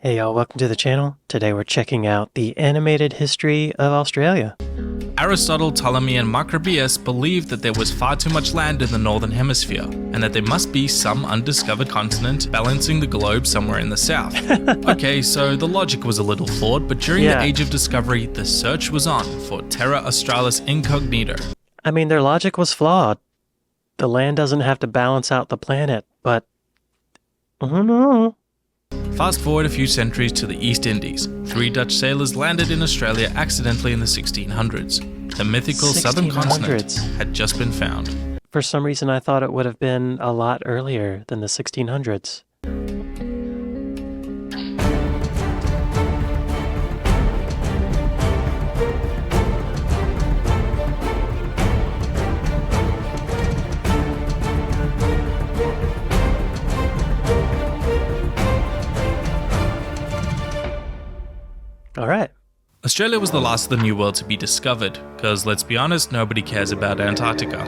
Hey y'all, welcome to the channel. Today we're checking out the animated history of Australia. Aristotle, Ptolemy, and Macrobius believed that there was far too much land in the northern hemisphere, and that there must be some undiscovered continent balancing the globe somewhere in the south. Okay, so the logic was a little flawed, but during the Age of Discovery, the search was on for Terra Australis Incognito. I mean, their logic was flawed. The land doesn't have to balance out the planet, but I don't know. Fast forward a few centuries to the East Indies. 3 Dutch sailors landed in Australia accidentally in the 1600s. The mythical southern continent had just been found. For some reason, I thought it would have been a lot earlier than the 1600s. Alright. Australia was the last of the New World to be discovered, because let's be honest, nobody cares about Antarctica.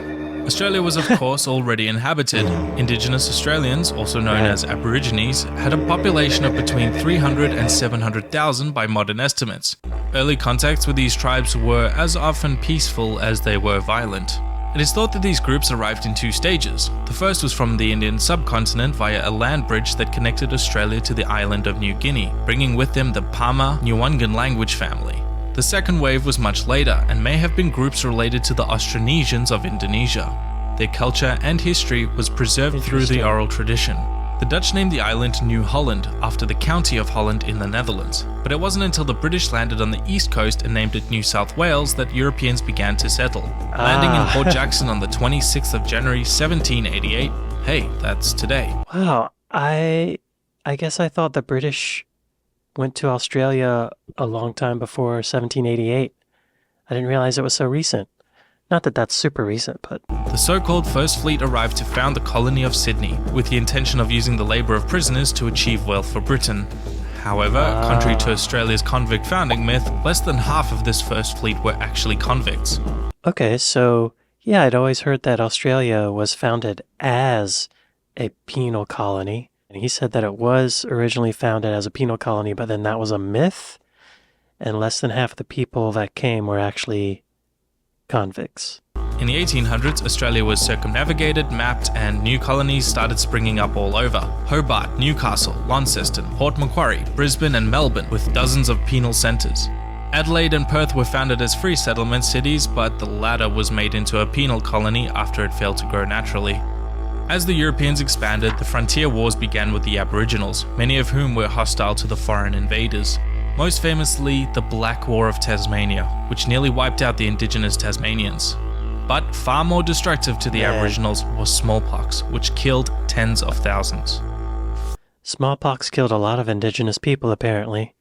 Australia was of course already inhabited. Indigenous Australians, also known as Aborigines, had a population of between 300 and 700,000 by modern estimates. Early contacts with these tribes were as often peaceful as they were violent. It is thought that these groups arrived in 2 stages. The first was from the Indian subcontinent via a land bridge that connected Australia to the island of New Guinea, bringing with them the Pama-Nyungan language family. The second wave was much later and may have been groups related to the Austronesians of Indonesia. Their culture and history was preserved through the oral tradition. The Dutch named the island New Holland after the county of Holland in the Netherlands, but it wasn't until the British landed on the east coast and named it New South Wales that Europeans began to settle. Landing in Port Jackson on the 26th of January 1788. Hey, that's today. Wow, I guess I thought the British went to Australia a long time before 1788. I didn't realize it was so recent. Not that that's super recent, but... The so-called First Fleet arrived to found the colony of Sydney, with the intention of using the labour of prisoners to achieve wealth for Britain. However, contrary to Australia's convict founding myth, less than half of this First Fleet were actually convicts. Okay, so yeah, I'd always heard that Australia was founded as a penal colony. And he said that it was originally founded as a penal colony, but then that was a myth, and less than half of the people that came were actually convicts. In the 1800s, Australia was circumnavigated, mapped, and new colonies started springing up all over. Hobart, Newcastle, Launceston, Port Macquarie, Brisbane, and Melbourne, with dozens of penal centres. Adelaide and Perth were founded as free settlement cities, but the latter was made into a penal colony after it failed to grow naturally. As the Europeans expanded, the frontier wars began with the Aboriginals, many of whom were hostile to the foreign invaders. Most famously, the Black War of Tasmania, which nearly wiped out the indigenous Tasmanians. But far more destructive to the Aboriginals was smallpox, which killed tens of thousands. Smallpox killed a lot of indigenous people, apparently.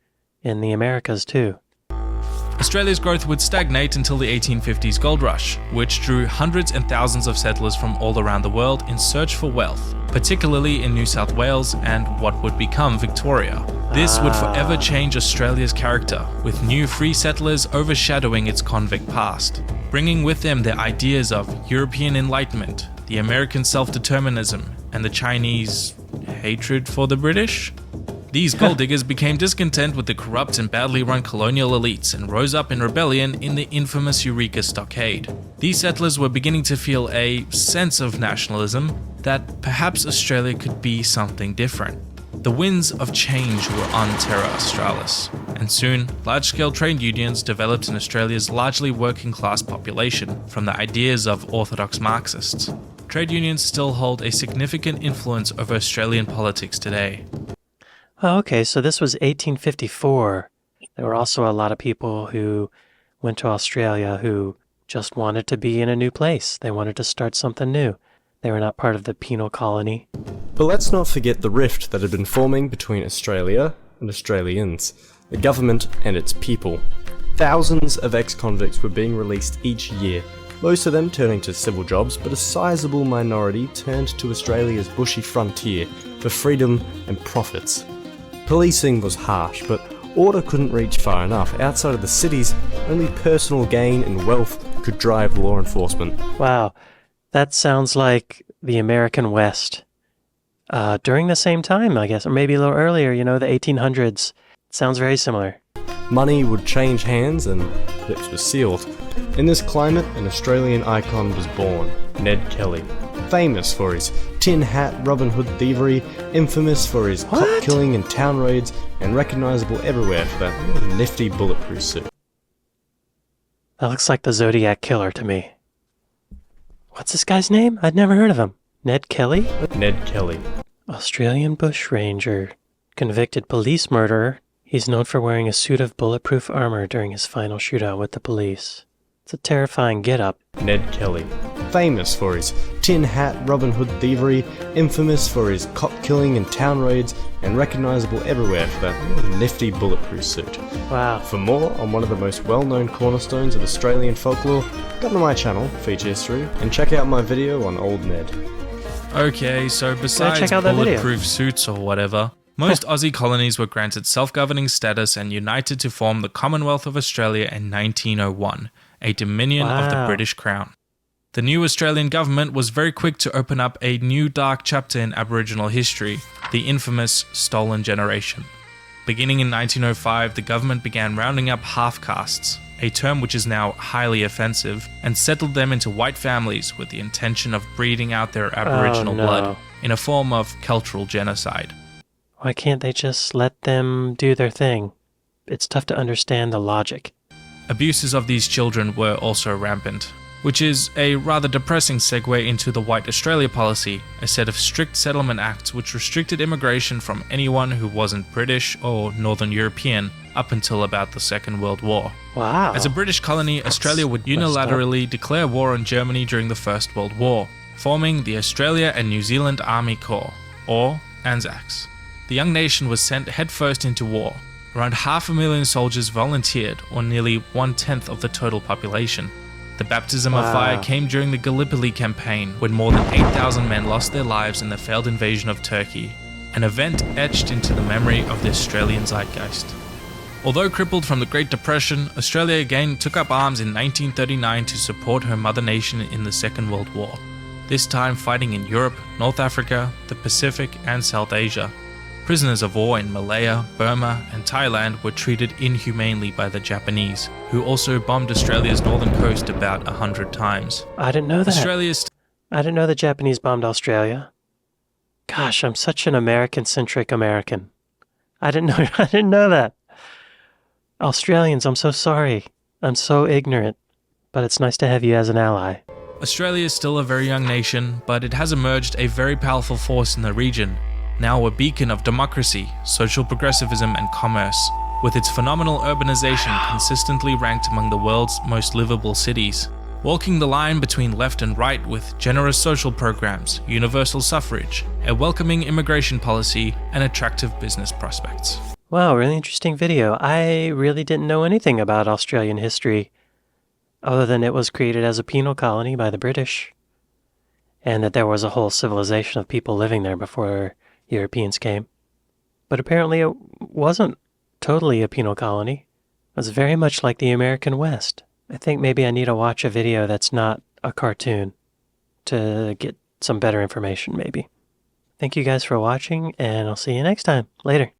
In the Americas, too. Australia's growth would stagnate until the 1850s gold rush, which drew hundreds and thousands of settlers from all around the world in search for wealth, particularly in New South Wales and what would become Victoria. This would forever change Australia's character, with new free settlers overshadowing its convict past, bringing with them their ideas of European Enlightenment, the American self-determinism, and the Chinese hatred for the British. These gold diggers became discontent with the corrupt and badly run colonial elites and rose up in rebellion in the infamous Eureka Stockade. These settlers were beginning to feel a sense of nationalism, that perhaps Australia could be something different. The winds of change were on Terra Australis, and soon, large-scale trade unions developed in Australia's largely working-class population from the ideas of orthodox Marxists. Trade unions still hold a significant influence over Australian politics today. Oh, okay, so this was 1854. There were also a lot of people who went to Australia who just wanted to be in a new place. They wanted to start something new. They were not part of the penal colony. But let's not forget the rift that had been forming between Australia and Australians, the government and its people. Thousands of ex-convicts were being released each year, most of them turning to civil jobs, but a sizable minority turned to Australia's bushy frontier for freedom and profits. Policing was harsh, but order couldn't reach far enough. Outside of the cities, only personal gain and wealth could drive law enforcement. Wow, that sounds like the American West. During the same time, I guess, or maybe a little earlier, the 1800s. Sounds very similar. Money would change hands and lips were sealed. In this climate, an Australian icon was born, Ned Kelly. Famous for his tin hat Robin Hood thievery, infamous for his cop killing and town raids, and recognisable everywhere for that nifty bulletproof suit. That looks like the Zodiac Killer to me. What's this guy's name? I'd never heard of him. Ned Kelly? Ned Kelly. Australian bushranger. Convicted police murderer. He's known for wearing a suit of bulletproof armor during his final shootout with the police. It's a terrifying get-up. Ned Kelly. Famous for his tin hat Robin Hood thievery, infamous for his cop killing and town raids, and recognisable everywhere for that nifty bulletproof suit. Wow. For more on one of the most well-known cornerstones of Australian folklore, come to my channel, Feature History, and check out my video on Old Ned. Okay, so besides check out that video. bulletproof suits or whatever, most Aussie colonies were granted self-governing status and united to form the Commonwealth of Australia in 1901, a dominion of the Wow. British Crown. The new Australian government was very quick to open up a new dark chapter in Aboriginal history, the infamous Stolen Generation. Beginning in 1905, the government began rounding up half-castes, a term which is now highly offensive, and settled them into white families with the intention of breeding out their Aboriginal no. blood in a form of cultural genocide. Why can't they just let them do their thing? It's tough to understand the logic. Abuses of these children were also rampant, which is a rather depressing segue into the White Australia policy, a set of strict settlement acts which restricted immigration from anyone who wasn't British or Northern European up until about the Second World War. Wow. As a British colony, Australia would unilaterally declare war on Germany during the First World War, forming the Australia and New Zealand Army Corps, or ANZACs. The young nation was sent headfirst into war. Around 500,000 soldiers volunteered, or nearly 1/10 of the total population. The baptism of fire came during the Gallipoli campaign, when more than 8,000 men lost their lives in the failed invasion of Turkey, an event etched into the memory of the Australian zeitgeist. Although crippled from the Great Depression, Australia again took up arms in 1939 to support her mother nation in the Second World War, this time fighting in Europe, North Africa, the Pacific, and South Asia. Prisoners of war in Malaya, Burma, and Thailand were treated inhumanely by the Japanese, who also bombed Australia's northern coast about 100 times. I didn't know that. Australia's I didn't know the Japanese bombed Australia. Gosh, I'm such an American-centric American. I didn't know that. Australians, I'm so sorry. I'm so ignorant. But it's nice to have you as an ally. Australia is still a very young nation, but it has emerged a very powerful force in the region, now a beacon of democracy, social progressivism, and commerce, with its phenomenal urbanization consistently ranked among the world's most livable cities. Walking the line between left and right with generous social programs, universal suffrage, a welcoming immigration policy, and attractive business prospects. Wow, really interesting video. I really didn't know anything about Australian history, other than it was created as a penal colony by the British, and that there was a whole civilization of people living there before Europeans came. But apparently it wasn't totally a penal colony. It was very much like the American West. I think maybe I need to watch a video that's not a cartoon to get some better information, maybe. Thank you guys for watching, and I'll see you next time. Later.